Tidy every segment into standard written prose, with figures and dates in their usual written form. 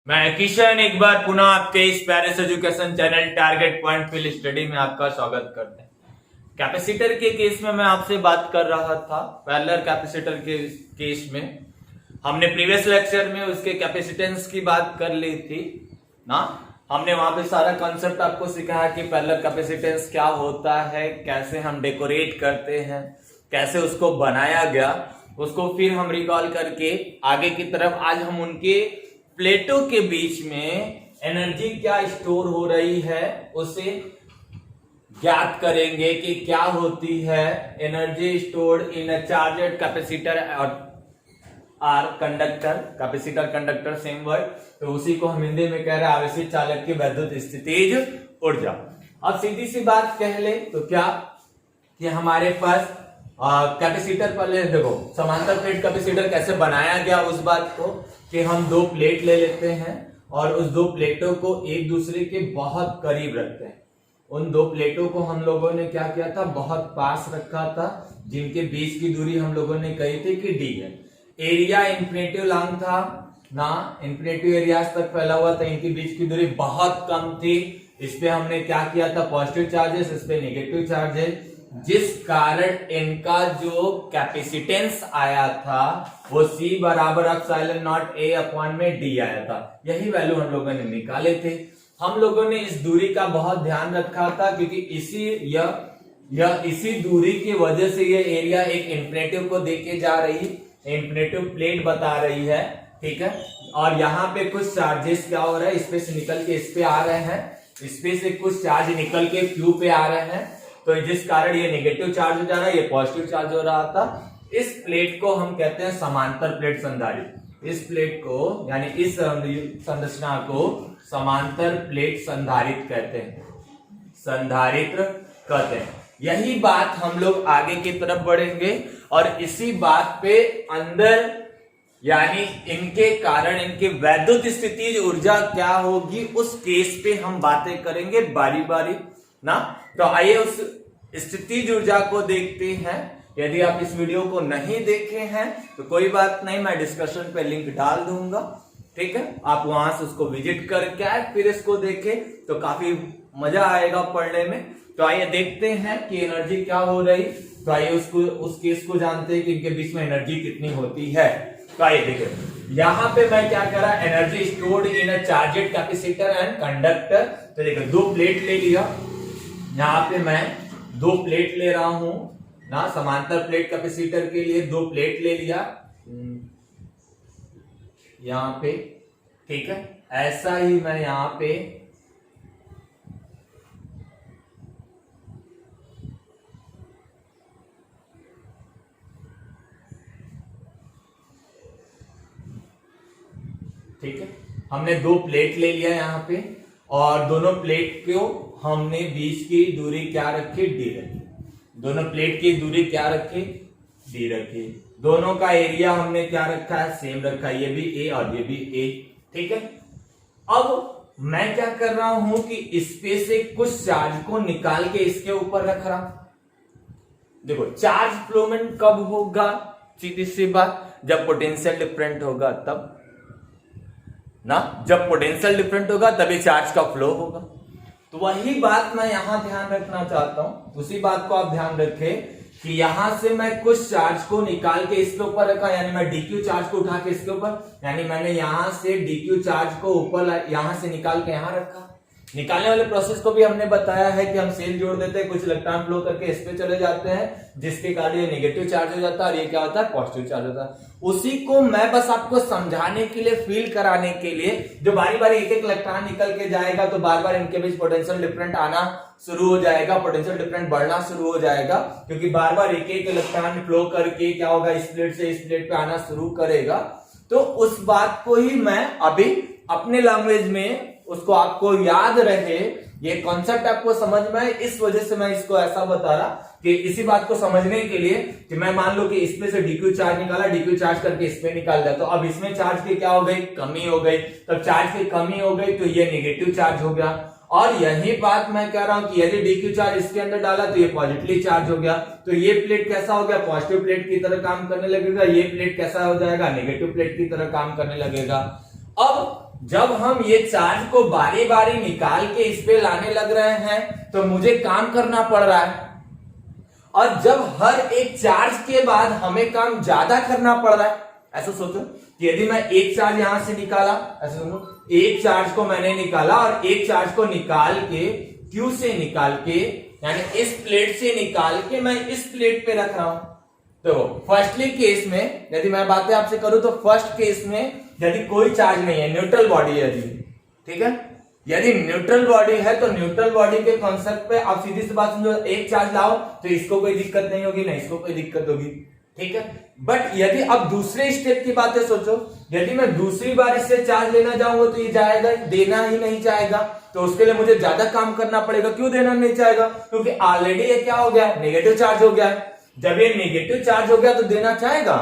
मैं किशन एक बार पुनः आपके इस Paris education channel target point field study में आपका स्वागत करते हैं। कैपेसिटर के केस में मैं आपसे बात कर रहा था। पैरेलल कैपेसिटर के केस में हमने प्रीवियस लेक्चर में उसके कैपेसिटेंस की बात कर ली थी ना। हमने वहां पे सारा कॉन्सेप्ट आपको सिखाया कि पैरेलल कैपेसिटेंस क्या होता है, कैसे हम डेकोरेट करते हैं, कैसे उसको बनाया गया, उसको फिर हम रिकॉल करके आगे की तरफ आज हम उनके प्लेटों के बीच में एनर्जी क्या स्टोर हो रही है उसे ज्ञात करेंगे कि क्या होती है energy stored in a charged capacitor और conductor. Capacitor conductor same word, तो उसी को हम हिंदी में कह रहे हैं आवेशित चालक की वैद्युत स्थितिज ऊर्जा। अब सीधी सी बात कह ले तो क्या कि हमारे पास कैपेसिटर पहले देखो समांतर प्लेट कैपेसिटर कैसे बनाया गया उस बात को कि हम दो प्लेट ले लेते हैं और उस दो प्लेटों को एक दूसरे के बहुत करीब रखते हैं। उन दो प्लेटों को हम लोगों ने क्या किया था, बहुत पास रखा था, जिनके बीच की दूरी हम लोगों ने कही थी कि डी है। एरिया इंफिनिटिव लॉन्ग था ना, इंफिनिटिव एरियाज तक फैला हुआ था, इनके बीच की दूरी बहुत कम थी। इस पे हमने क्या किया था, पॉजिटिव चार्जेस, इस पे नेगेटिव चार्जेस, जिस कारण इनका जो कैपेसिटेंस आया था वो C बराबर एप्सिलॉन नॉट A अपॉन में D आया था। यही वैल्यू हम लोगों ने निकाले थे। हम लोगों ने इस दूरी का बहुत ध्यान रखा था क्योंकि इसी दूरी की वजह से ये एरिया एक इंफिनिटिव को देके जा रही है, इंफिनिटिव प्लेट बता रही है, ठीक है। और यहाँ पे कुछ चार्जेस क्या हो रहा है, इस पे से निकल के इस पे आ रहे हैं, इस पे से कुछ चार्ज निकल के Q पे आ रहे हैं, तो जिस कारण ये नेगेटिव चार्ज हो जा रहा है, ये पॉजिटिव चार्ज हो रहा था। इस प्लेट को हम कहते हैं समांतर प्लेट संधारित्र। इस प्लेट को यानी इस संरचना को समांतर प्लेट संधारित्र कहते हैं, संधारित्र कहते हैं। यही बात हम लोग आगे की तरफ बढ़ेंगे और इसी बात पे अंदर यानी इनके कारण इनकी वैद्युत स्थितिज ऊर्जा क्या होगी उस केस पे हम बातें करेंगे बारी बारी ना। तो आइए उस स्थितिज ऊर्जा को देखते हैं। यदि आप इस वीडियो को नहीं देखे हैं तो कोई बात नहीं, मैं डिस्कशन पे लिंक डाल दूंगा, ठीक है। आप वहां से उसको विजिट करके आए फिर इसको देखें तो काफी मजा आएगा पढ़ने में। तो आइए देखते हैं कि एनर्जी क्या हो रही। तो आइए उस केस को जानते हैं कि इनके बीच में एनर्जी कितनी होती है। तो आइए देखिए यहां पे मैं क्या करा, energy stored in a charged capacitor and conductor. तो देखिए दो प्लेट ले लिया, यहाँ पे मैं दो प्लेट ले रहा हूं ना, समांतर प्लेट कैपेसिटर के लिए दो प्लेट ले लिया यहां पे, ठीक है। ऐसा ही मैं यहां पे ठीक है, हमने दो प्लेट ले लिया यहां पे और दोनों प्लेट को हमने बीच की दूरी क्या रखी, डी रखी। दोनों प्लेट की दूरी क्या रखी, डी रखी। दोनों का एरिया हमने क्या रखा है, सेम रखा है, ये भी ए और ये भी ए, ठीक है। अब मैं क्या कर रहा हूं कि इस पे से कुछ चार्ज को निकाल के इसके ऊपर रख रहा हूं। देखो चार्ज फ्लोमेंट कब होगा, सीधी सी बात, जब पोटेंशियल डिफरेंट होगा तब ना, जब पोटेंशियल डिफरेंट होगा तभी चार्ज का फ्लो होगा। तो वही बात मैं यहां ध्यान रखना चाहता हूं, उसी बात को आप ध्यान रखें कि यहां से मैं कुछ चार्ज को निकाल के इसके ऊपर रखा, यानी मैं DQ चार्ज को उठा के इसके ऊपर, यानी मैंने यहां से DQ चार्ज को ऊपर यहां से निकाल के यहां रखा। निकालने वाले प्रोसेस को भी हमने बताया है कि हम सेल जोड़ देते हैं, कुछ इलेक्ट्रॉन फ्लो करके इस पे चले जाते हैं, जिसके कारण ये नेगेटिव चार्ज हो जाता है और ये क्या होता है, पॉजिटिव चार्ज होता है। उसी को मैं बस आपको समझाने के लिए, फील कराने के लिए, जो बारी बारी एक एक इलेक्ट्रॉन निकल के जाएगा तो बार बार इनके बीच पोटेंशियल डिफरेंट आना शुरू हो जाएगा, पोटेंशियल डिफरेंट बढ़ना शुरू हो जाएगा, क्योंकि बार बार एक एक इलेक्ट्रॉन फ्लो करके क्या होगा, इस प्लेट से इस प्लेट पे आना शुरू करेगा। तो उस बात को ही मैं अभी अपने लैंग्वेज में उसको आपको याद रहे, ये कॉन्सेप्ट आपको समझ में आए, इस वजह से मैं इसको ऐसा बता रहा कि इसी बात को समझने के लिए कि मैं मान लो कि इसमें से DQ चार्ज निकाला, DQ चार्ज करके इसमें निकाल दिया, तो अब इसमें चार्ज की क्या हो गई, कमी हो गई। तब चार्ज की कमी हो गई तो ये नेगेटिव चार्ज हो गया। और यही बात मैं कह रहा हूं कि यदि DQ चार्ज इसके अंदर डाला तो ये पॉजिटिवली चार्ज हो गया, तो ये प्लेट कैसा हो गया, पॉजिटिव प्लेट की तरह काम करने लगेगा, ये प्लेट कैसा हो जाएगा, नेगेटिव प्लेट की तरह काम करने लगेगा। अब जब हम ये चार्ज को बारी बारी निकाल के इस पे लाने लग रहे हैं तो मुझे काम करना पड़ रहा है, और जब हर एक चार्ज के बाद हमें काम ज्यादा करना पड़ रहा है, ऐसा सोचो कि यदि मैं एक चार्ज यहां से निकाला, ऐसा समझो एक चार्ज को मैंने निकाला और एक चार्ज को निकाल के Q से निकाल के यानी इस प्लेट से निकाल के मैं इस प्लेट पे रख रहा हूं। तो फर्स्टली केस में यदि मैं बातें आपसे करूं तो फर्स्ट केस में यदि कोई चार्ज नहीं है, न्यूट्रल बॉडी है यदि, ठीक है, यदि न्यूट्रल बॉडी है तो न्यूट्रल बॉडी के कॉन्सेप्ट पे आप सीधी सी बात समझो, एक चार्ज लाओ तो इसको कोई दिक्कत नहीं होगी, ना इसको कोई दिक्कत होगी, ठीक है। बट यदि अब दूसरे स्टेप की बातें सोचो, यदि मैं दूसरी बार इससे चार्ज लेना जाऊंगा तो ये जाएगा, देना ही नहीं चाहेगा, तो उसके लिए मुझे ज्यादा काम करना पड़ेगा। क्यों देना नहीं चाहेगा? क्योंकि ऑलरेडी ये क्या हो गया, नेगेटिव चार्ज हो गया है। जब ये नेगेटिव चार्ज हो गया तो देना चाहेगा,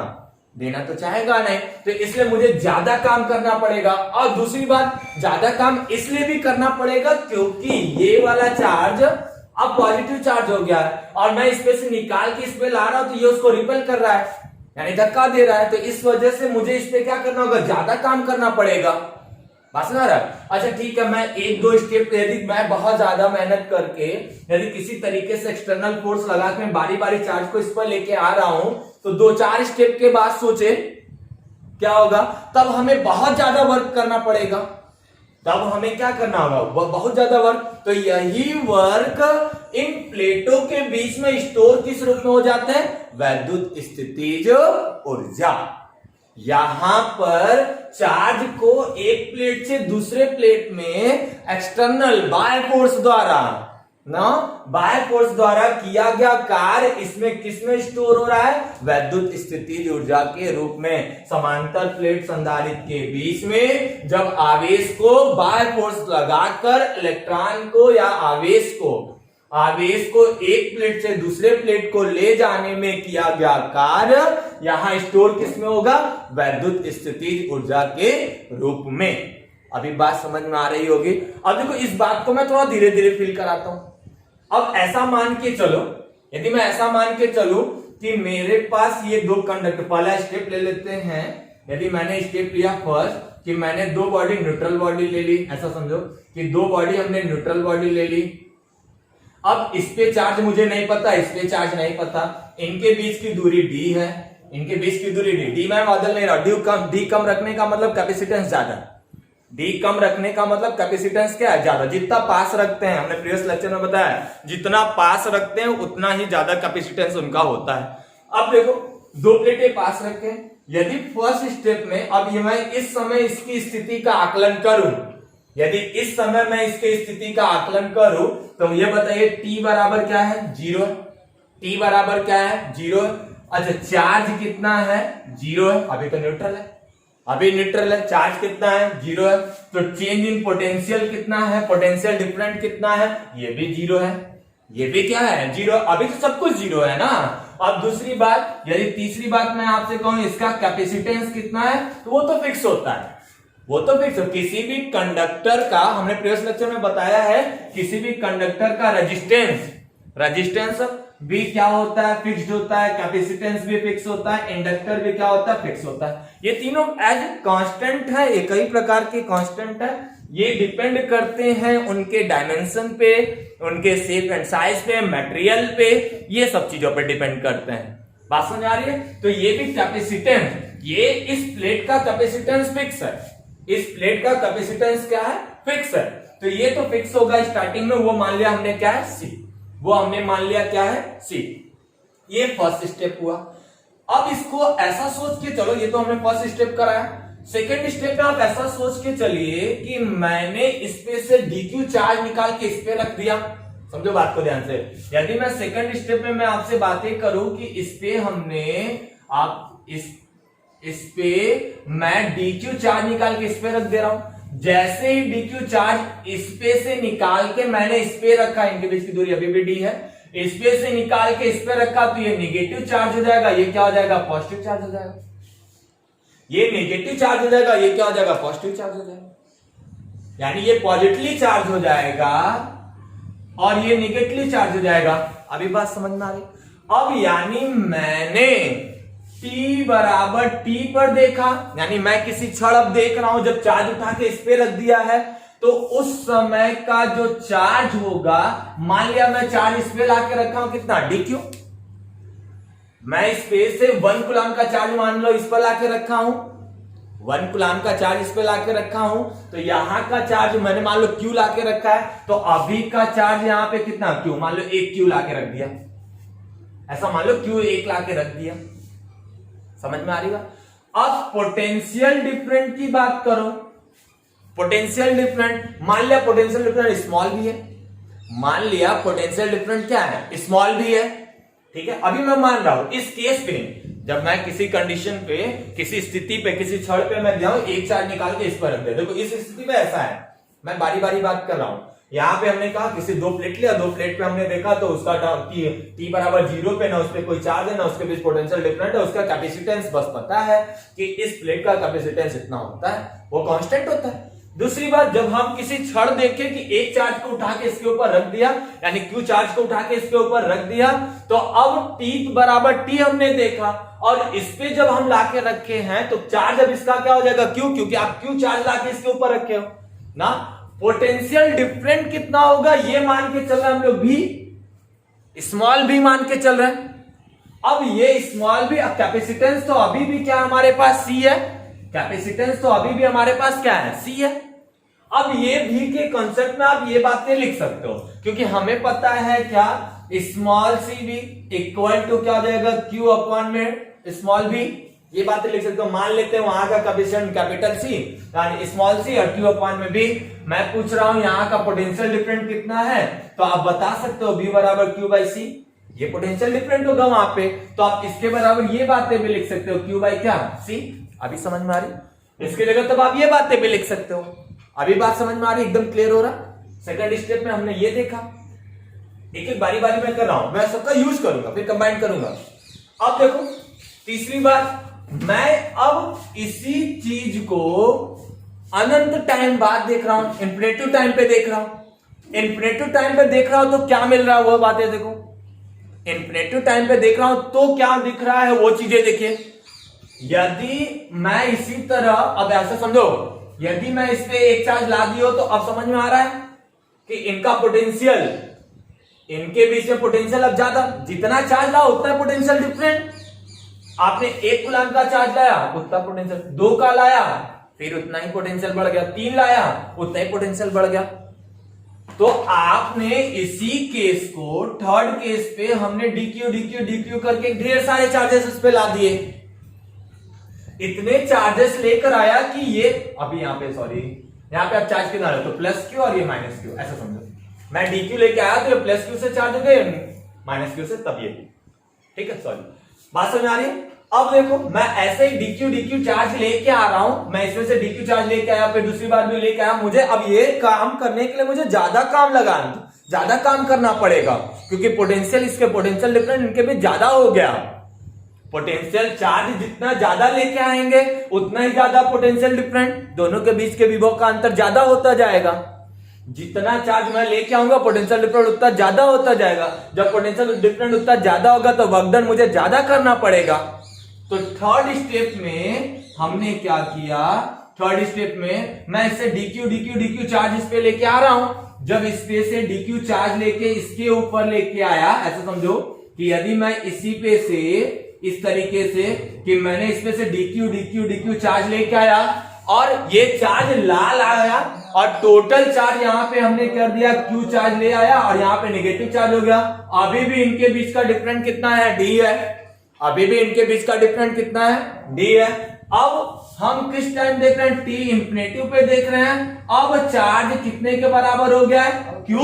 देना तो चाहेगा नहीं, तो इसलिए मुझे ज्यादा काम करना पड़ेगा। और दूसरी बात, ज्यादा काम इसलिए भी करना पड़ेगा क्योंकि ये वाला चार्ज अब पॉजिटिव चार्ज हो गया है और मैं इस पे से निकाल के इस पे ला रहा हूं तो ये उसको रिपेल कर रहा है, यानी धक्का दे रहा है, तो इस वजह से मुझे इस पे क्या करना होगा, ज्यादा काम करना पड़ेगा। बात समझ रहा है? अच्छा ठीक है, मैं एक दो स्टेप, यदि मैं बहुत ज्यादा मेहनत करके यदि किसी तरीके से एक्सटर्नल फोर्स लगा के मैं बारी बारी चार्ज को इस पर लेके आ रहा हूं तो दो चार स्टेप के बाद सोचे क्या होगा, तब हमें बहुत ज्यादा वर्क करना पड़ेगा, तब हमें क्या करना होगा, बहुत ज्यादा वर्क। तो यही वर्क इन प्लेटों के बीच में स्टोर किस रूप में हो जाते हैं, वैद्युत स्थितिज ऊर्जा। यहां पर चार्ज को एक प्लेट से दूसरे प्लेट में एक्सटर्नल बाय फोर्स द्वारा बाय फोर्स द्वारा किया गया कार्य इसमें किसमें स्टोर हो रहा है, वैद्युत स्थितिज ऊर्जा के रूप में। समांतर प्लेट संधारित्र के बीच में जब आवेश को बाय फोर्स लगाकर इलेक्ट्रॉन को या आवेश को एक प्लेट से दूसरे प्लेट को ले जाने में किया गया कार्य यहां स्टोर किसमें होगा, वैद्युत स्थितिज ऊर्जा के रूप में। अभी बात समझ में आ रही होगी। अब देखो इस बात को मैं थोड़ा धीरे धीरे फील कराता हूं। अब ऐसा मान के चलो, यदि मैं ऐसा मान के चलूं कि मेरे पास ये दो कंडक्टर, पहला स्टेप ले लेते हैं, यदि मैंने स्टेप लिया फर्स्ट कि मैंने दो बॉडी न्यूट्रल बॉडी ले ली, ऐसा समझो कि दो बॉडी हमने न्यूट्रल बॉडी ले ली। अब इस पे चार्ज मुझे नहीं पता, इस पे चार्ज नहीं पता, इनके बीच की दूरी d है, इनके बीच की दूरी d मैं बदल नहीं रहा, d कम रखने का मतलब कैपेसिटेंस ज्यादा, d कम रखने का मतलब कैपेसिटेंस क्या है, ज्यादा। जितना पास रखते हैं, हमने प्रीवियस लेक्चर में बताया, जितना पास रखते हैं उतना ही ज्यादा कैपेसिटेंस उनका होता है। अब देखो दो प्लेटें पास रखे, यदि फर्स्ट स्टेप में अब ये मैं इस समय इसकी स्थिति का आकलन करूं, यदि इस समय मैं इसके स्थिति का आकलन करूं तो ये बताइए t बराबर क्या है, 0। t बराबर क्या है, 0। अच्छा चार्ज कितना है, 0 है, अभी तो न्यूट्रल है, अभी न्यूट्रल है, चार्ज कितना है, 0 है। तो चेंज इन पोटेंशियल कितना है, पोटेंशियल डिफरेंट कितना है, ये भी 0 है, ये भी क्या है, 0। अभी तो सब कुछ 0 है ना। अब दूसरी बात, यदि तीसरी बात मैं आपसे कहूं इसका कैपेसिटेंस कितना है, तो वो तो फिक्स होता है, वो तो फिक्स हो। किसी भी कंडक्टर का, हमने प्रीवियस लेक्चर में बताया है, किसी भी कंडक्टर का रेजिस्टेंस भी क्या होता है, फिक्स्ड होता है, कैपेसिटेंस भी फिक्स होता है, इंडक्टर भी क्या होता है, फिक्स होता है। ये तीनों एज कांस्टेंट है, एक ही प्रकार के कांस्टेंट है। ये डिपेंड करते हैं उनके डायमेंशन पे, उनके शेप एंड साइज पे, मटेरियल पे, ये सब चीजों पे डिपेंड करते हैं। बात समझ आ रही है? तो ये भी कैपेसिटेंस, ये इस प्लेट का कैपेसिटेंस फिक्स है, इस प्लेट का कैपेसिटेंस क्या है, फिक्स है। तो ये तो फिक्स होगा स्टार्टिंग में, वो मान लिया हमने क्या है, C, वो हमने मान लिया क्या है, C। ये फर्स्ट स्टेप हुआ। अब इसको ऐसा सोच के चलो, ये तो हमने फर्स्ट स्टेप कराया। सेकेंड स्टेप में आप ऐसा सोच के चलिए कि मैंने इस पे से dq चार्ज निकाल के इस पे रख दिया। समझो बात को ध्यान से। यदि मैं सेकेंड स्टेप में मैं आपसे बातें करूं कि इस पे हमने आप इस पे मैं dq चार्ज निकाल के इस पे रख दे रहा हूं, जैसे ही dq चार्ज इस पे से निकाल के मैंने इस पे रखा, इनके बीच की दूरी अभी भी d है, इस पे से निकाल के इस पे रखा, तो ये नेगेटिव चार्ज हो जाएगा, ये क्या हो जाएगा, पॉजिटिव चार्ज हो जाएगा। ये नेगेटिव चार्ज हो जाएगा, ये क्या हो जाएगा, पॉजिटिव चार्ज हो जाएगा। यानी ये पॉजिटिवली चार्ज हो जाएगा और ये नेगेटिवली चार्ज हो जाएगा। अभी बात समझ में आ रही? अब यानी मैंने T बराबर T पर देखा, यानी मैं किसी क्षण अब देख रहा हूं जब चार्ज उठा के इस पे रख दिया है, तो उस समय का जो चार्ज होगा, मान लिया मैं चार्ज इस पे लाके रखा हूं कितना dq, मैं इस पे से 1 कूलम का चार्ज मान लो इस पर लाके रखा हूं, 1 कूलम का चार्ज इस पे लाके रखा हूं, तो यहां का चार्ज मैंने मान लो q लाके रखा है, तो अभी का चार्ज यहां पे कितना q, मान लो 1 q लाके रख दिया, ऐसा मान लो q 1 लाके रख दिया, समझ में आ रही बात। अब पोटेंशियल डिफरेंट की बात करो, पोटेंशियल डिफरेंट, मान लिया पोटेंशियल डिफरेंट स्मॉल भी है, मान लिया पोटेंशियल डिफरेंट क्या है, स्मॉल भी है, ठीक है। अभी मैं मान रहा हूं इस केस पे, जब मैं किसी कंडीशन पे, किसी स्थिति पे, किसी क्षण पे मैं जाऊं एक चार्ज निकाल के इस पर रख दे, देखो इस स्थिति पे ऐसा है, मैं बारी बारी बात कर रहा हूं। यहां पे हमने कहा किसी 2 प्लेट लिया, 2 प्लेट पे हमने देखा तो उसका T बराबर 0 पे, ना उस पे कोई चार्ज है ना उसके बीच पोटेंशियल डिफरेंट है, उसका कैपेसिटेंस बस पता है कि इस प्लेट का कैपेसिटेंस इतना होता है, वो कांस्टेंट होता है। दूसरी बात, जब हम किसी क्षण देखें कि एक चार्ज को उठा के इसके ऊपर रख दिया, यानी Q चार्ज को उठा के इसके ऊपर रख दिया, तो अब T बराबर T हमने देखा, और इस पे जब हम लाके रखे हैं तो चार्ज अब इसका क्या हो जाएगा Q, क्योंकि आप Q चार्ज लाके इसके ऊपर रखे हो ना। पोटेंशियल डिफरेंट कितना होगा ये मान के चल रहे हैं हम लोग, भी स्मॉल भी मान के चल रहे हैं। अब ये स्मॉल भी, कैपेसिटेंस तो अभी भी क्या हमारे पास C है, कैपेसिटेंस तो अभी भी हमारे पास क्या है, C है। अब ये भी के कॉन्सेप्ट में आप ये बातें लिख सकते हो, क्योंकि हमें पता है क्या, स्मॉल सी भी इक्वल टू क्या हो जाएगा, Q अपॉन में स्मॉल भी, ये बातें लिख सकते हो। मान लेते हैं वहां का कैपेसिटेंस कैपिटल C यानी स्मॉल सी, और Q अपॉन में भी। मैं पूछ रहा हूं यहाँ का पोटेंशियल डिफरेंट कितना है, तो आप बता सकते हो B बराबर Q बाई C, ये पोटेंशियल डिफरेंट होगा वहां पे, तो आप इसके बराबर ये बातें भी लिख सकते हो, Q बाई क्या C। अभी समझ में आ रही, इसकी जगह तब आप ये बातें भी लिख सकते हो। अभी बात समझ में आ रही, एकदम क्लियर हो रहा। सेकंड स्टेप में हमने ये देखा, एक एक बारी बारी में कर रहा हूं, मैं सबका यूज करूंगा फिर कंबाइन करूंगा। अब देखो तीसरी बात, मैं अब इसी चीज को अनंत टाइम बाद देख रहा हूं, इन्फिनिटिव टाइम पे देख रहा हूं। इन्फिनिटिव टाइम पे देख रहा हूं तो क्या मिल रहा है वो बातें देखो, इन्फिनिटिव टाइम पे देख रहा हूं तो क्या दिख रहा है वो चीजें देखिए। यदि मैं इसी तरह, अब ऐसा समझो, यदि मैं इस पे एक चार्ज ला दियो तो अब समझ में आ रहा है कि इनका पोटेंशियल, इनके बीच में पोटेंशियल अब ज्यादा, जितना चार्ज लाओ उतना पोटेंशियल डिफरेंट। आपने 1 कूलम का चार्ज लाया उतना पोटेंशियल, 2 का लाया फिर उतना ही पोटेंशियल बढ़ गया, 3 लाया उतना ही पोटेंशियल बढ़ गया। तो आपने इसी केस को, थर्ड केस पे हमने dq करके ढेर सारे चार्जेस इस पे ला दिए, इतने चार्जेस लेकर आया कि ये, अभी यहां पे सॉरी, यहां पे आप चार्ज कितना रहे तो प्लस क्यू और ये माइनस क्यू, ऐसा समझो। मैं dq लेके आया तो ये प्लस क्यू से चार्ज हो गए, माइनस क्यू से तब ये, ठीक है, सॉरी, बात समझ आ रही है। अब देखो मैं ऐसे ही dq चार्ज लेके आ रहा हूं, मैं इसमें से dq चार्ज लेके आया, फिर दूसरी बार भी लेके आया, मुझे अब ये काम करने के लिए मुझे ज्यादा काम लगाना, ज्यादा काम करना पड़ेगा, क्योंकि पोटेंशियल, इसके पोटेंशियल डिफरेंस इनके भी ज्यादा हो गया। पोटेंशियल चार्ज जितना ज्यादा लेके आएंगे उतना ही ज्यादा पोटेंशियल डिफरेंट, दोनों के बीच के विभव का अंतर ज्यादा होता जाएगा। जितना चार्ज मैं लेके आऊंगा पोटेंशियल डिफरेंट उतना ज्यादा होता जाएगा, जब पोटेंशियल डिफरेंट उतना ज्यादा होगा तो वर्क डन मुझे ज्यादा करना पड़ेगा। तो थर्ड स्टेप में हमने क्या किया, थर्ड स्टेप में मैं इससे dq चार्ज इस पे लेके आ रहा हूं। जब इस पे से dq चार्ज लेके इसके ऊपर लेके आया, ऐसा समझो कि यदि मैं इसी पे से इस तरीके से कि मैंने इसमें से dq चार्ज लेके आया और ये चार्ज लाल आया और टोटल चार्ज यहां पे हमने कर दिया q चार्ज ले आया और यहां पे नेगेटिव चार्ज हो गया। अभी भी इनके बीच का डिफरेंस कितना है, d है, अभी भी इनके बीच का डिफरेंस कितना है, d है। अब हम किस टाइम देख रहे हैं, t इंफिनिटी पे देख रहे हैं। अब चार्ज कितने के बराबर हो गया है, q,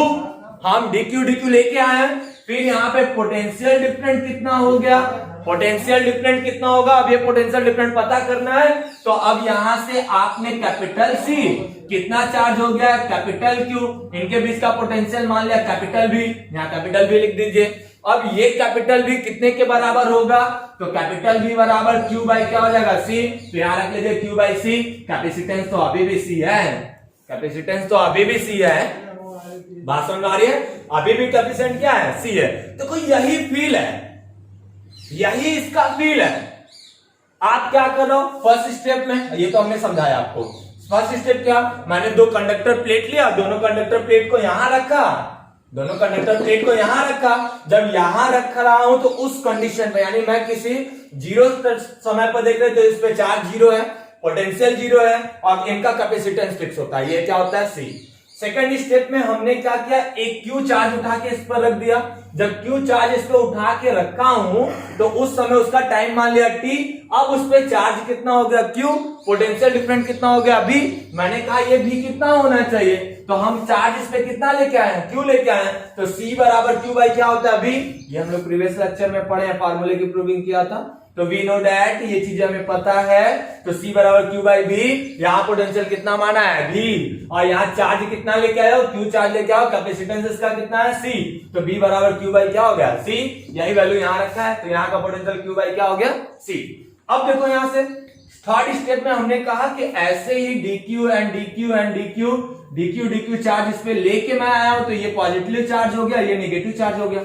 हम dq लेके आए हैं। फिर यहाँ पे पोटेंशियल डिफरेंस कितना हो गया, पोटेंशियल डिफरेंस कितना होगा, अब ये पोटेंशियल डिफरेंस पता करना है। तो अब यहां से आपने कैपिटल C, कितना चार्ज हो गया, कैपिटल Q, इनके बीच का पोटेंशियल मान लिया कैपिटल V, यहाँ कैपिटल V लिख दीजिए। अब ये कैपिटल V कितने के बराबर होगा, तो कैपिटल V बराबर Q बाई क्या हो जाएगा, C, तो यहाँ रख लीजिए Q बाई C। कैपेसिटेंस तो अभी भी C है, कैपेसिटेंस तो अभी भी C है, बात समझ आ रही है, अभी भी कैपेसिटेंस क्या है, C है। देखो यही फील है, यही इसका फील है। आप क्या कर रहे हो फर्स्ट स्टेप में, ये तो हमने समझाया आपको। फर्स्ट स्टेप क्या, मैंने दो कंडक्टर प्लेट लिया, दोनों कंडक्टर प्लेट को यहां रखा, दोनों कंडक्टर प्लेट को यहां रखा। जब यहां रख रहा हूं तो उस कंडीशन में, यानी मैं किसी जीरो समय पर देख रहे तो इस पे चार्ज जीरो है, पोटेंशियल जीरो है और इनका कैपेसिटेंस फिक्स होता है, ये क्या होता है सी। सेकंड स्टेप में हमने क्या किया, एक क्यू चार्ज उठा के इस पर रख दिया। जब क्यू चार्ज इस पे उठा के रखा हूं तो उस समय उसका टाइम मान लिया टी। अब उस पे चार्ज कितना हो गया क्यू, पोटेंशियल डिफरेंस कितना हो गया भी। मैंने कहा ये भी कितना होना चाहिए, तो हम चार्ज इस पे कितना लेके आए हैं, क्यू लेके आए हैं, तो सी बराबर क्यू बाई क्या होता है भी। ये हम लोग प्रीवियस लेक्चर में पढ़े हैं, फार्मूले की प्रूविंग किया था, तो वी नो दैट, ये चीजें हमें पता है। तो C बराबर क्यू बाई बी, यहाँ पोटेंशियल कितना माना है भी, और यहाँ चार्ज कितना लेके आए हो, क्यू चार्ज लेके आओ, कैपेसिटेंस इसका कितना है C, तो B बराबर क्यू बाई क्या हो गया C। यही वैल्यू यहाँ रखा है, तो यहाँ का पोटेंशियल क्यू बाई क्या हो गया C। अब देखो यहाँ से थर्ड स्टेप में हमने कहा कि ऐसे ही dq and dq and dq charge इस पे लेके मैं आया हूं, तो ये पॉजिटिव चार्ज हो गया, ये नेगेटिव चार्ज हो गया,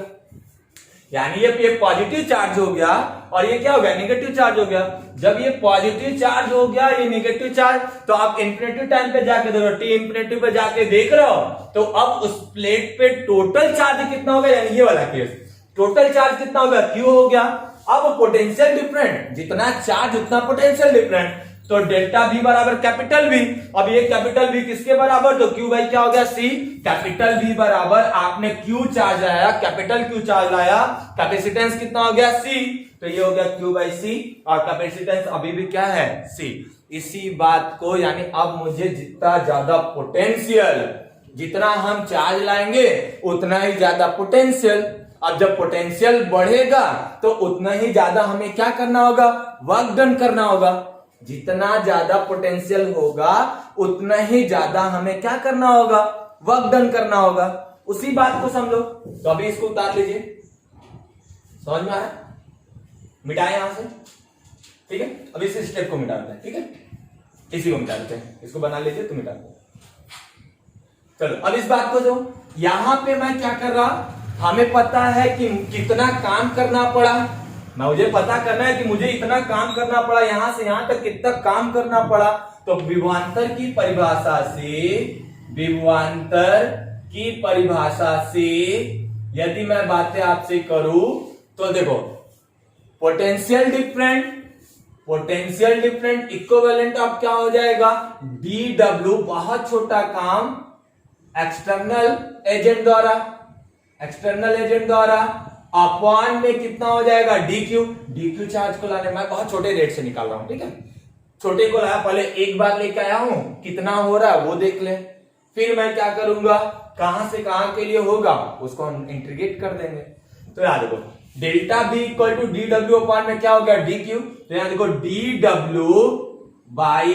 यानी ये पॉजिटिव चार्ज हो गया और ये क्या हो गया, नेगेटिव चार्ज हो गया। जब ये पॉजिटिव चार्ज हो गया, ये नेगेटिव चार्ज, तो आप इंफिनिटी टाइम पे जाके देखो, टी इंफिनिटी पे जाके देख रहे हो, तो अब उस प्लेट पे टोटल चार्ज कितना हो गया, यानी ये वाला केस, टोटल चार्ज कितना हो गया, क्यू हो गया। अब पोटेंशियल डिफरेंट, जितना चार्ज उतना पोटेंशियल डिफरेंट, तो डेल्टा V बराबर कैपिटल V। अब ये कैपिटल V किसके बराबर, तो Q बाई क्या हो गया C। कैपिटल V बराबर आपने Q चार्ज लाया, कैपिटल Q चार्ज लाया, कैपेसिटेंस कितना हो गया C, तो ये हो गया Q बाई C, और कैपेसिटेंस अभी भी क्या है C। इसी बात को, यानी अब मुझे जितना ज्यादा पोटेंशियल, जितना हम चार्ज लाएंगे उतना ही ज्यादा पोटेंशियल। अब जब पोटेंशियल बढ़ेगा तो उतना ही ज्यादा हमें क्या करना होगा, वर्क डन करना होगा। जितना ज्यादा पोटेंशियल होगा उतना ही ज्यादा हमें क्या करना होगा, वर्क डन करना होगा। उसी बात को समझो, तो अभी इसको उतार लीजिए, समझ में आया, मिटाए यहां से, ठीक है। अब इस स्टेप को मिटाते हैं, ठीक है, इसी को मिटा देते हैं, इसको बना लीजिए तो मिटा दो। चलो अब इस बात को जो यहां पे मैं क्या कर रहा, हमें पता है कि कितना काम करना पड़ा, मुझे पता करना है कि मुझे इतना काम करना पड़ा, यहां से यहां तक कितना काम करना पड़ा। तो विभवांतर की परिभाषा से, विभवांतर की परिभाषा से यदि मैं बातें आपसे करूं तो देखो, पोटेंशियल डिफरेंट इक्विवेलेंट ऑफ क्या हो जाएगा, dw, बहुत छोटा काम एक्सटर्नल एजेंट द्वारा अपॉन में कितना हो जाएगा dq चार्ज को लाने, मैं बहुत छोटे रेट से निकाल रहा हूं, ठीक है, छोटे को लाया, पहले एक बार लेके आया हूं, कितना हो रहा है वो देख ले, फिर मैं क्या करूंगा, कहां से कहां के लिए होगा उसको हम इंटीग्रेट कर देंगे। तो याद देखो, delta B equal to dw upon में क्या हो गया dq, तो यहां देखो dw by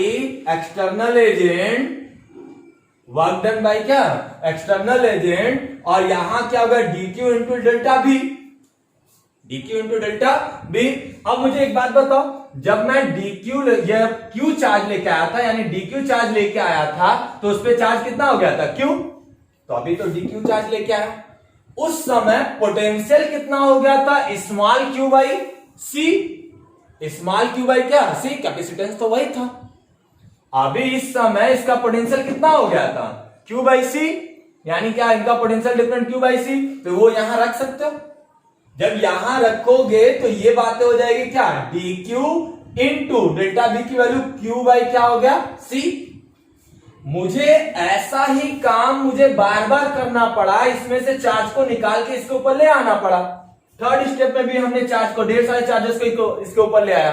external agent, work done by क्या, एक्सटर्नल एजेंट, और यहां क्या होगा dq into delta B, dq into delta B। अब मुझे एक बात बताओ, जब मैं Q चार्ज लेके आया था, यानी dq चार्ज लेके आया था, तो उस पे चार्ज कितना हो गया था Q, तो अभी तो dq चार्ज लेके आया, उस समय पोटेंशियल कितना हो गया था, small q by C, small q by क्या C, कैपेसिटेंस तो वही था। अभी इस समय इसका पोटेंशियल कितना हो गया था, Q बाई C, यानी क्या, इनका potential different Q by C, तो वो यहां रख सकते हो। जब यहां रखोगे तो ये बातें हो जाएगी क्या, dq इंटू डेल्टा B की वैल्यू Q बाई क्या हो गया C। मुझे ऐसा ही काम मुझे बार बार करना पड़ा, इसमें से चार्ज को निकाल के इसके ऊपर ले आना पड़ा। थर्ड स्टेप में भी हमने चार्ज को, ढेर सारे चार्जेस को इसके ऊपर ले आया।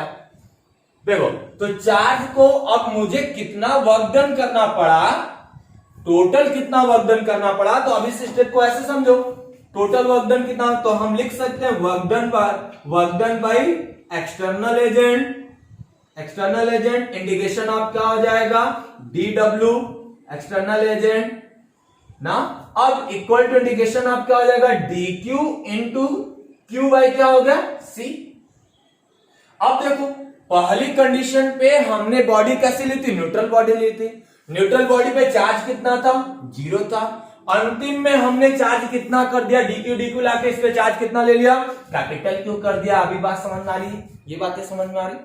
देखो, तो चार्ज को अब मुझे कितना वर्क डन करना पड़ा, टोटल कितना वर्क डन करना पड़ा, तो अब इस स्टेप को ऐसे समझो, टोटल वर्क डन कितना, तो हम लिख सकते हैं work done by external agent integration of क्या हो जाएगा dw एक्सटर्नल एजेंट ना, अब इक्वल टू इंटीग्रेशन ऑफ क्या हो जाएगा dq इंटू q बाई क्या हो गया c। अब देखो, पहली कंडीशन पे हमने बॉडी कैसे ली थी, न्यूट्रल बॉडी ली थी, न्यूट्रल बॉडी पे चार्ज कितना था, 0 था। अंतिम में हमने चार्ज कितना कर दिया, dq लाके इस पे चार्ज कितना ले लिया, कैपिटल Q कर दिया। अभी बात समझ में आ रही है, ये बातें समझ में आ रही।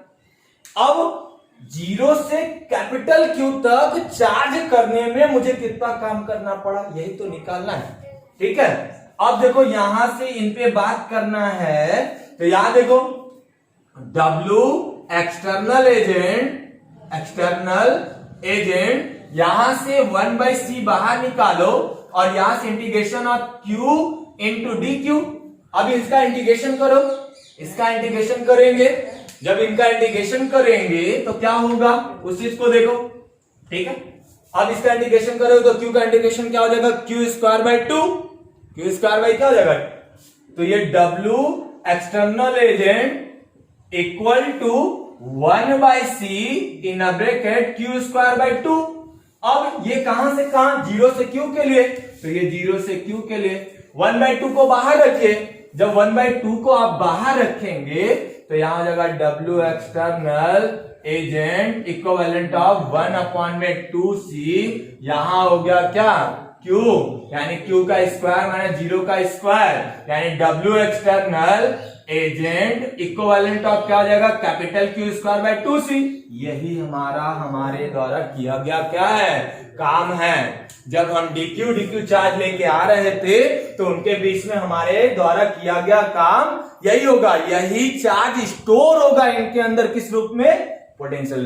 अब जीरो से कैपिटल क्यू तक चार्ज करने में मुझे कितना काम करना पड़ा, यही तो निकालना है। ठीक है, अब देखो यहां से इन पे बात करना है, तो यहां देखो W एक्सटर्नल एजेंट यहां से 1/c बाहर निकालो और यहां से integration of Q into D Q. अब इसका इंटीग्रेशन करो, इसका इंटीग्रेशन करेंगे, जब इनका इंटीग्रेशन करेंगे तो क्या होगा उस चीज को देखो। ठीक है, अब इसका इंटीग्रेशन करोगे तो Q का इंटीग्रेशन क्या हो जाएगा, Q square by 2, Q square by क्या हो जाएगा, तो ये W external agent equal to 1/c in a bracket Q square by 2। अब ये कहां से कहां, जीरो से Q के लिए, तो ये जीरो से Q के लिए 1/2 को बाहर रखिए, जब 1/2 को आप बाहर रखेंगे तो यहां हो जाएगा W external agent equivalent of 1/2c, यहां हो गया क्या Q, यानी Q का स्क्वायर माइनस जीरो का स्क्वायर, यानी W external agent equivalent of क्या हो जाएगा, capital Q square by 2c। यही हमारे द्वारा किया गया क्या है, काम है। जब हम dq चार्ज लेके आ रहे थे तो उनके बीच में हमारे द्वारा किया गया काम यही होगा, यही चार्ज स्टोर होगा इनके अंदर किस रूप में, पोटेंशियल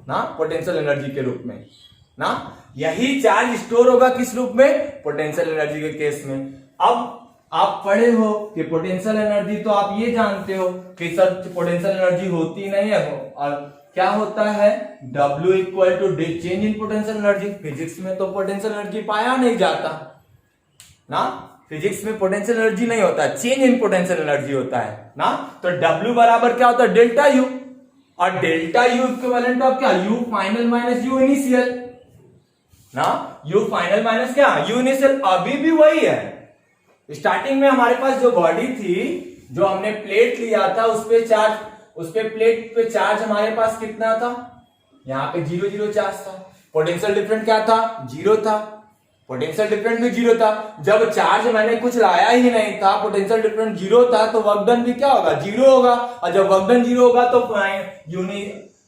ना, पोटेंशियल एनर्जी के रूप में ना, यही चार्ज स्टोर होगा किस रूप में, पोटेंशियल एनर्जी के केस में। अब आप पढ़े हो कि पोटेंशियल एनर्जी, तो आप ये जानते हो कि सर पोटेंशियल एनर्जी होती नहीं है, और क्या होता है W equal to change in potential energy. Physics में तो पोटेंशियल एनर्जी पाया नहीं जाता ना, फिजिक्स में पोटेंशियल एनर्जी नहीं होता, चेंज इन पोटेंशियल एनर्जी होता है ना। तो W बराबर क्या होता है, डेल्टा U, और डेल्टा U इक्विवेलेंट ऑफ क्या, U final minus U initial ना, U फाइनल माइनस क्या, U इनिशियल। अभी भी वही है, स्टार्टिंग में हमारे पास जो बॉडी थी, जो हमने प्लेट लिया था उस पे प्लेट पे चार्ज हमारे पास कितना था, यहाँ पे 0 चार्ज था, पोटेंशियल डिफरेंस क्या था, 0 था, पोटेंशियल डिफरेंस भी 0 था। जब चार्ज मैंने कुछ लाया ही नहीं था, पोटेंशियल डिफरेंस 0 था, तो वर्क डन भी क्या होगा, 0 होगा, और जब वर्क डन 0 होगा तो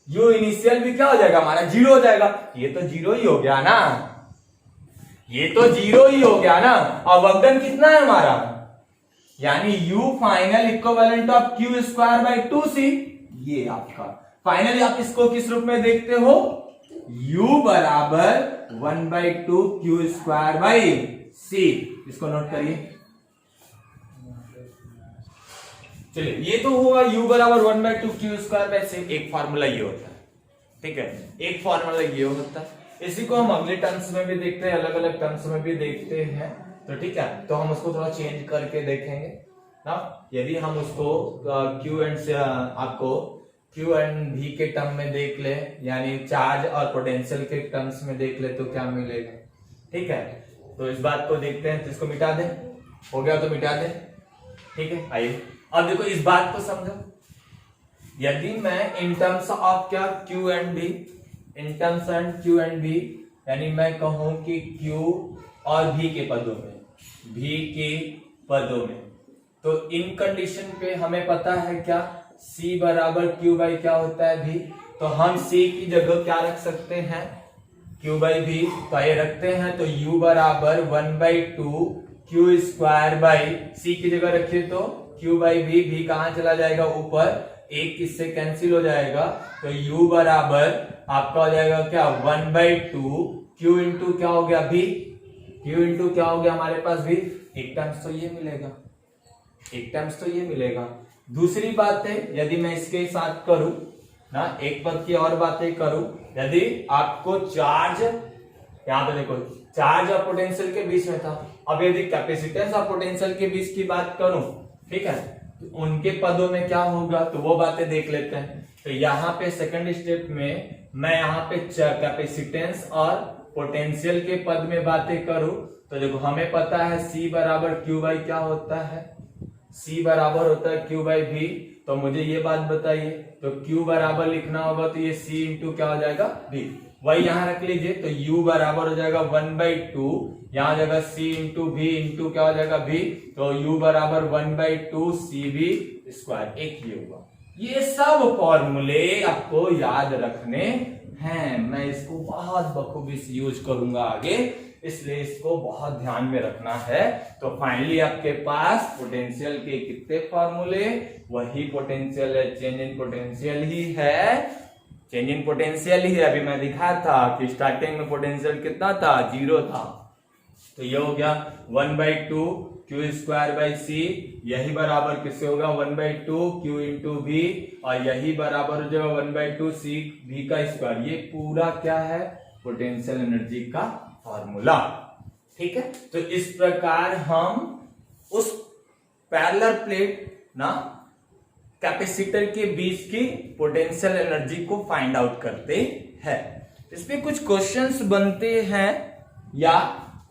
यू इनिशियल भी क्या हो जाएगा हमारा, 0 हो जाएगा। ये तो 0 ही हो गया ना, ये तो 0 ही हो गया ना। और वर्क डन कितना है हमारा, यानी U final equivalent of Q square by 2c। ये आपका फाइनली आप इसको किस रूप में देखते हो, U बराबर 1/2 Q स्क्वायर बाई c। इसको नोट करिए, चलिए ये तो होगा U बराबर 1/2 Q स्क्वायर बाई c। एक फॉर्मूला ये होता है, ठीक है, एक फॉर्मूला ये होता है। इसी को हम अगले टर्म्स में भी देखते हैं, अलग अलग टर्म्स में भी देखते हैं, तो ठीक है, तो हम उसको थोड़ा चेंज करके देखेंगे ना। यदि हम उसको Q एंड से आपको Q एंड V के टर्म में देख ले, यानी चार्ज और पोटेंशियल के टर्म्स में देख ले, तो क्या मिलेगा। ठीक है, तो इस बात को देखते हैं, तो इसको मिटा दें, हो गया तो मिटा दें। ठीक है, आइए अब देखो इस बात को समझो। यदि मैं इन टर्म्स ऑफ क्या Q and V, in terms and Q and V, यानी मैं कहूं कि Q और V के पदों में, V के पदों में, तो इन कंडीशन पे हमें पता है क्या, C बराबर Q बाई क्या होता है V, तो हम C की जगह क्या रख सकते हैं, Q बाई V, तो ये रखते हैं, तो U बराबर 1/2 Q स्क्वायर बाई, C की जगह रखिए तो Q बाई V कहां चला जाएगा ऊपर, एक किससे कैंसिल हो जाएगा, तो U बराबर आपका हो जाएगा क्या 1/2 Q इंटू क्या हो गया V, Q इंटू क्या हो गया हमारे पास V। एक टर्म्स तो ये मिलेगा, एक टर्म्स तो ये मिलेगा। दूसरी बात है, यदि मैं इसके साथ करूं ना, एक पद की और बातें करूं, यदि आपको चार्ज, यहां पे देखो चार्ज और पोटेंशियल के बीच में था, अब यदि कैपेसिटेंस और पोटेंशियल के बीच की बात करूं, ठीक है, तो उनके पदों में क्या होगा, तो वो बातें देख लेते हैं। तो यहाँ पे सेकंड स्टेप में मैं यहाँ पे कैपेसिटेंस और पोटेंशियल के पद में बातें करूं, तो देखो हमें पता है C बराबर Q बाई क्या होता है, C बराबर होता है Q बाई V। तो मुझे ये बात बताइए, तो Q बराबर लिखना होगा तो ये C इंटू क्या हो जाएगा V, वही यहां रख लीजिए, तो U बराबर हो जाएगा 1/2, यहां जाएगा C इंटू V इंटू क्या हो जाएगा V, तो U बराबर 1/2 CV स्क्वायर, एक ये हुआ ये सब फॉर्मूले आपको याद रखने हैं। मैं इसको बहुत बखूबी से यूज करूंगा आगे, इसलिए इसको बहुत ध्यान में रखना है। तो फाइनली आपके पास पोटेंशियल के कितने फॉर्मूले, वही पोटेंशियल है, चेंज इन पोटेंशियल ही है, चेंज इन पोटेंशियल ही है। अभी मैं दिखाया था कि स्टार्टिंग में पोटेंशियल कितना था, 0 था। तो ये हो गया 1/2 क्यू स्क्वायर बाई सी, यही बराबर किससे होगा 1/2 क्यू इंटू वी, और यही बराबर हो जाएगा 1/2 सी वी का स्क्वायर। ये पूरा क्या है, पोटेंशियल एनर्जी का फॉर्मूला। ठीक है, तो इस प्रकार हम उस पैरेलल प्लेट ना कैपेसिटर के बीच की पोटेंशियल एनर्जी को फाइंड आउट करते हैं। इसमें कुछ क्वेश्चंस बनते हैं, या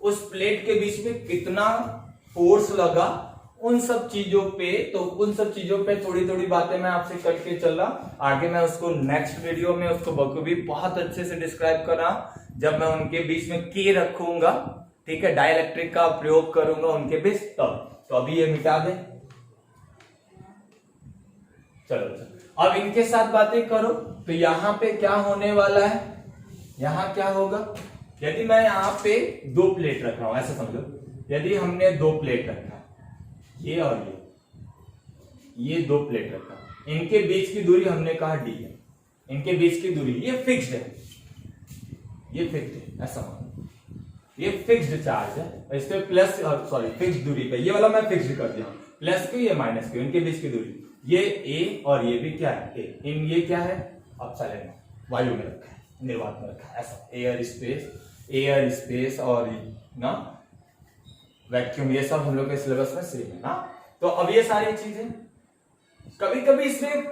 उस प्लेट के बीच में कितना फोर्स लगा, उन सब चीजों पे, तो उन सब चीजों पे थोड़ी थोड़ी बातें मैं आपसे करके चल रहा। आगे मैं उसको नेक्स्ट वीडियो में उसको बखूबी बहुत अच्छे से डिस्क्राइब कर रहा, जब मैं उनके बीच में के रखूंगा, ठीक है, डाइलेक्ट्रिक का प्रयोग करूंगा उनके बीच तब। तो अभी ये मिटा दे, चलो चलो अब इनके साथ बातें करो। तो यहां पे क्या होने वाला है, यहां क्या होगा, यदि मैं यहां पे 2 प्लेट रख रहा हूं, ऐसा समझो, यदि हमने 2 प्लेट रखा, ये और ये 2 प्लेट रखा, इनके बीच की दूरी हमने कहा डी है, इनके बीच की दूरी ये फिक्स्ड है, ये फिक्स्ड है, ऐसा मानो ये फिक्स्ड चार्ज है, इस पे प्लस, सॉरी फिक्स्ड दूरी पे, ये वाला मैं फिक्स्ड कर दिया, प्लस क्यू ये माइनस क्यू, इनके बीच की दूरी ये ए और ये भी क्या है, ए, इन ये क्या है, अब चलेगा वायु में रखा है, निर्वात में रखा है, ऐसा एयर स्पेस और ना वैक्यूम, ये सब हम लोग के सिलेबस में सेम है ना। तो अब ये सारी चीजें कभी कभी इसमें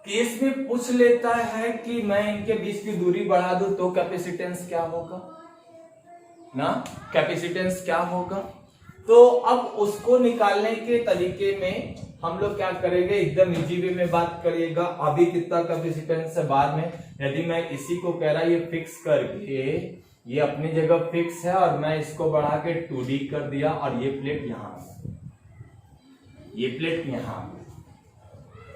केस में पूछ लेता है कि मैं इनके बीच की दूरी बढ़ा दूं तो कैपेसिटेंस क्या होगा ना, कैपेसिटेंस क्या होगा। तो अब उसको निकालने के तरीके में हम लोग क्या करेंगे, एकदम इजी वे में बात करिएगा। अभी कितना कैपेसिटेंस है बाद में, यदि मैं इसी को कह रहा ये फिक्स करके, ये अपनी जगह फिक्स है और मैं इसको बढ़ा के 2D कर दिया, और ये प्लेट यहां, ये प्लेट यहां,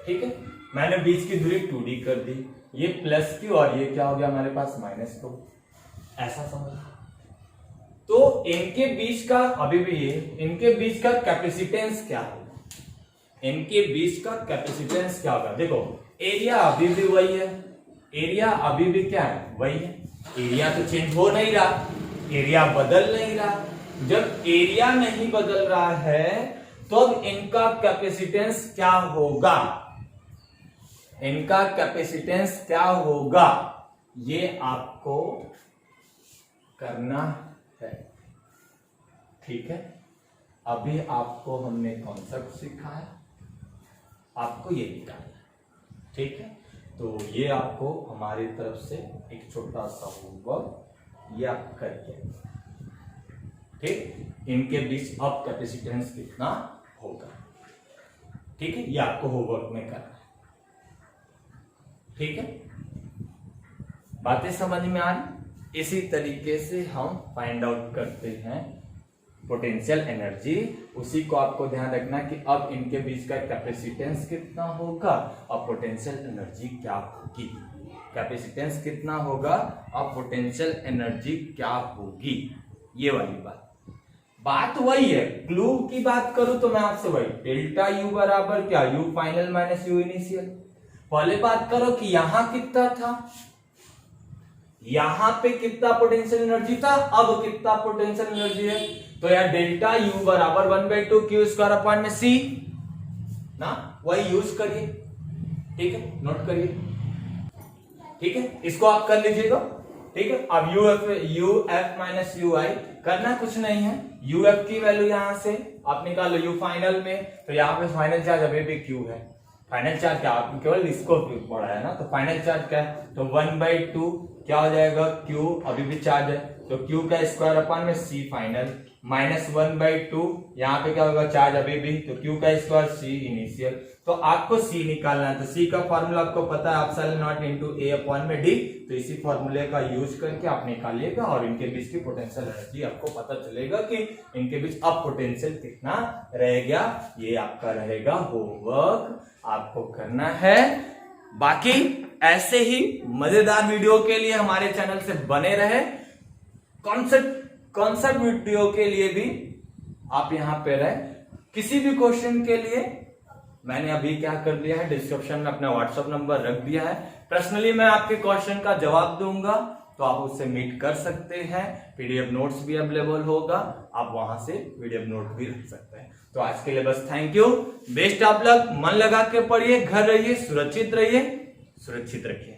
ठीक है, मैंने बीच की दूरी 2D कर दी, ये प्लस क्यू और ये क्या हो गया हमारे पास माइनस क्यू, ऐसा समझ। तो इनके बीच का, अभी भी ये इनके बीच का कैपेसिटेंस क्या होगा, इनके बीच का कैपेसिटेंस क्या होगा, देखो एरिया अभी भी वही है, एरिया अभी भी क्या है, वही है, एरिया तो चेंज हो नहीं रहा, एरिया बदल नहीं रहा। जब एरिया नहीं बदल रहा है तो अब इनका कैपेसिटेंस क्या होगा, इनका कैपेसिटेंस क्या होगा, ये आपको करना है, ठीक है। अभी आपको हमने कॉन्सेप्ट सिखाया, आपको ये निकालना, ठीक है। तो ये आपको हमारी तरफ से एक छोटा सा होमवर्क, ये आप करिए, ठीक। इनके बीच अब कैपेसिटेंस कितना होगा, ठीक है, ये आपको होमवर्क में करना है, ठीक है। बातें समझ में आ रही। इसी तरीके से हम फाइंड आउट करते हैं पोटेंशियल एनर्जी। उसी को आपको ध्यान रखना कि अब इनके बीच का कैपेसिटेंस कितना होगा और पोटेंशियल एनर्जी क्या होगी, कैपेसिटेंस कितना होगा और पोटेंशियल एनर्जी क्या होगी, ये वाली बात वही है। क्लू की बात करूं तो मैं आपसे वही, डेल्टा यू बराबर क्या, you final minus you initial. पहले बात करो कि यहां कितना था, यहां पे कितना पोटेंशियल एनर्जी था, अब कितना पोटेंशियल एनर्जी है, तो यार डेल्टा यू बराबर 1/2 क्यू स्क्वायर अपॉन में सी ना, वही यूज करिए, ठीक है, नोट करिए, ठीक है, इसको आप कर लीजिएगा, ठीक है। अब यू एफ माइनस यू आई करना कुछ नहीं है, यू एफ की वैल्यू यहां से आप निकालो यू फाइनल में, तो यहाँ पे फाइनल चार्ज अभी भी क्यू है, फाइनल चार्ज क्या, आप केवल इसको पढ़ा है ना, तो फाइनल चार्ज क्या है, तो 1/2 क्या हो जाएगा, क्यू अभी भी चार्ज है, तो क्यू का स्क्वायर अपॉन में सी फाइनल माइनस 1/2, यहाँ पे क्या होगा, चार्ज अभी भी, तो क्यू का स्क्वायर सी इनिशियल, तो आपको सी निकालना है। तो सी का फॉर्मूला आपको पता है, epsilon not into A upon में डी। तो इसी फॉर्मूले का यूज करके आप निकालिएगा और इनके बीच की पोटेंशियल एनर्जी आपको पता चलेगा कि इनके बीच अब पोटेंशियल कितना रह गया। ये आपका रहेगा होमवर्क, आपको करना है। बाकी ऐसे ही मजेदार वीडियो के लिए हमारे चैनल से बने रहे। कॉन्सेप्ट वीडियो के लिए भी आप यहां पे रहे। किसी भी क्वेश्चन के लिए मैंने अभी क्या कर दिया है, डिस्क्रिप्शन में अपना व्हाट्सएप नंबर रख दिया है। पर्सनली मैं आपके क्वेश्चन का जवाब दूंगा, तो आप उससे मीट कर सकते हैं। पीडीएफ नोट्स भी अवेलेबल होगा, आप वहां से पीडीएफ नोट भी रख सकते हैं। तो आज के लिए बस thank you, best of luck. मन लगा के पढ़िए, घर रहिए, सुरक्षित रहिए, सुरक्षित रखिए।